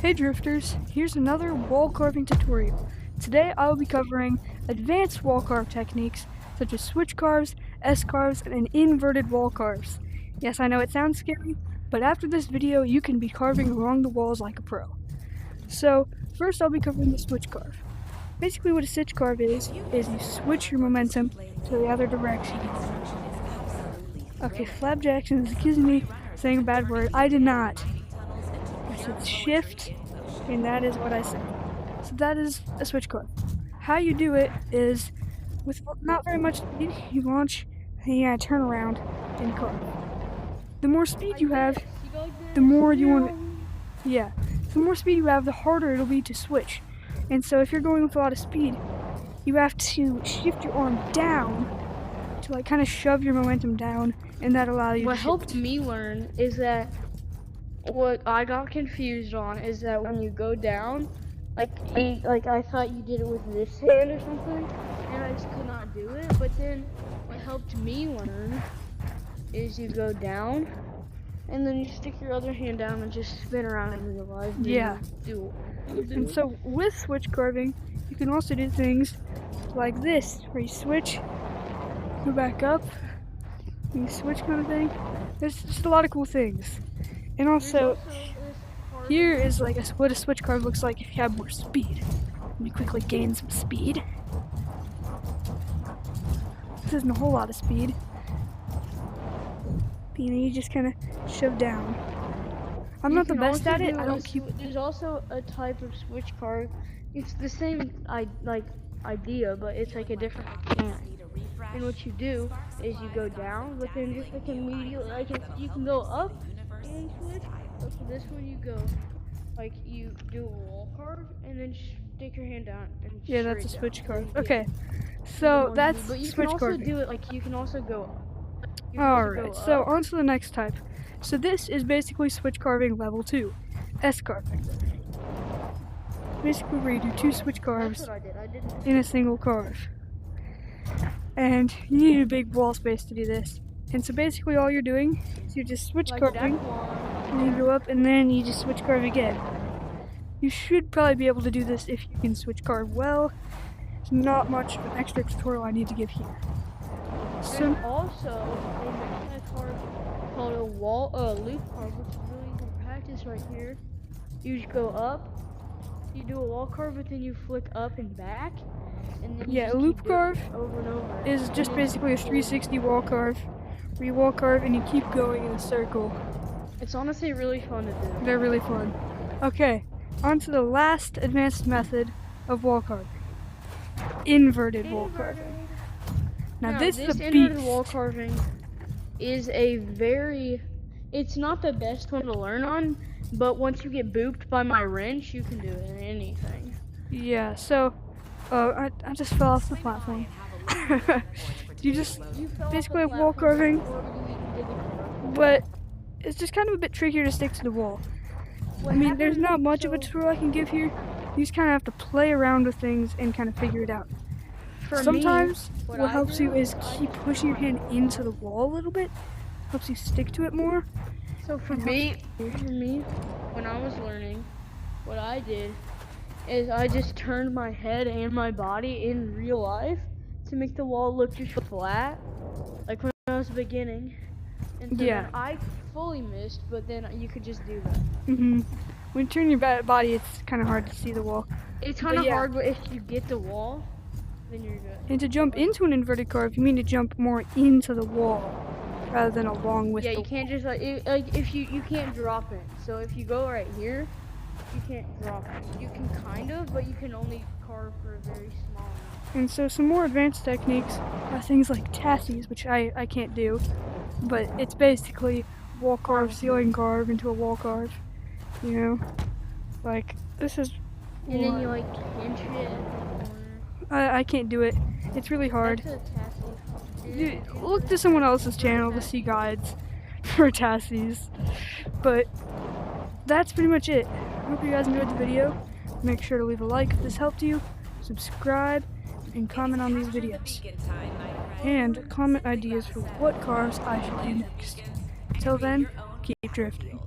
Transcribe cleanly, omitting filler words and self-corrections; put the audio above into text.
Hey drifters, here's another wall carving tutorial. Today I will be covering advanced wall carve techniques such as switch carves, S carves, and inverted wall carves. Yes, I know it sounds scary, but after this video you can be carving along the walls like a pro. So first I'll be covering the switch carve. Basically what a switch carve is you switch your momentum to the other direction. Okay, Flapjackson is accusing me of saying a bad word. I did not. I said shift, and that is what I said. So that is a switch carve. How you do it is with not very much speed. You launch, and you turn around and carve. The more speed you have, the more you want. Yeah, the more speed you have, the harder it'll be to switch. And so if you're going with a lot of speed, you have to shift your arm down to like kind of shove your momentum down, and that allows you. What to helped shift. me learn is that what I got confused on is that when you go down, like I thought you did it with this hand or something, and I just could not do it. But then what helped me learn is you go down, and then you stick your other hand down and just spin around in real life. Yeah. And so with switch carving, you can also do things like this, where you switch, go back up, and you switch kind of thing. There's just a lot of cool things. And also, here is like what a switch carve looks like if you have more speed. And you quickly gain some speed. This isn't a whole lot of speed. You know, you just kind of shove down. I'm not the best at it. I don't keep. There's also a type of switch carve. It's the same idea, but it's like a different mechanic. And what you do is you go down, but then just like immediately, like you can go up and switch. But for this one, you go like you do a wall carve and then stick your hand down. And Yeah, that's a switch carve. Okay, so that's but you switch can also carving. do it like you can also go up. Alright, so on to the next type. So this is basically switch carving level 2, S carving. Basically where you do 2 switch carves That's what I did. in a single carve. And you need a big wall space to do this. And so basically all you're doing is you're just switch carving, and you go up and then you just switch carve again. You should probably be able to do this if you can switch carve well. It's not much of an extra tutorial I need to give here. So also a mechanic carve called a loop carve, which is really easy to practice right here. You just go up, you do a wall carve, but then you flick up and back, and then yeah, a loop carve over and over. is just basically a 360 wall carve, where you wall carve and you keep going in a circle. It's honestly really fun to do. They're really fun. Okay, on to the last advanced method of wall carving. Inverted wall carving. Now this is a inverted beast. wall carving is it's not the best one to learn on, but once you get booped by my wrench, you can do it in anything. Yeah, so, I just fell off the platform. you basically have wall carving, but it's just kind of a bit trickier to stick to the wall. I mean, there's not much of a tutorial I can give here. You just kind of have to play around with things and kind of figure it out. Sometimes what helps you is keep pushing your hand into the wall a little bit. Helps you stick to it more. So for me, when I was learning, what I did is I just turned my head and my body in real life to make the wall look just flat, like when I was beginning. And so then I fully missed, but then you could just do that. When you turn your body, it's kind of hard to see the wall. It's kind of hard, but if you get the wall, then you're good. And to jump into an inverted carve, you mean to jump more into the wall rather than along with the wall. Yeah, you can't just if you can't drop it. So if you go right here, you can't drop it. You can kind of, but you can only carve for a very small amount. And so some more advanced techniques are things like tassies, which I can't do, but it's basically wall carve, ceiling carve into a wall carve. You know, like this is. And then you like pinch it at the corner. I can't do it. It's really hard. That's a tassie. Dude, look to someone else's channel to see guides for tassies. But that's pretty much it. I hope you guys enjoyed the video. Make sure to leave a like if this helped you, subscribe, and comment on these videos. And comment ideas for what cars I should do next. Until then, keep drifting.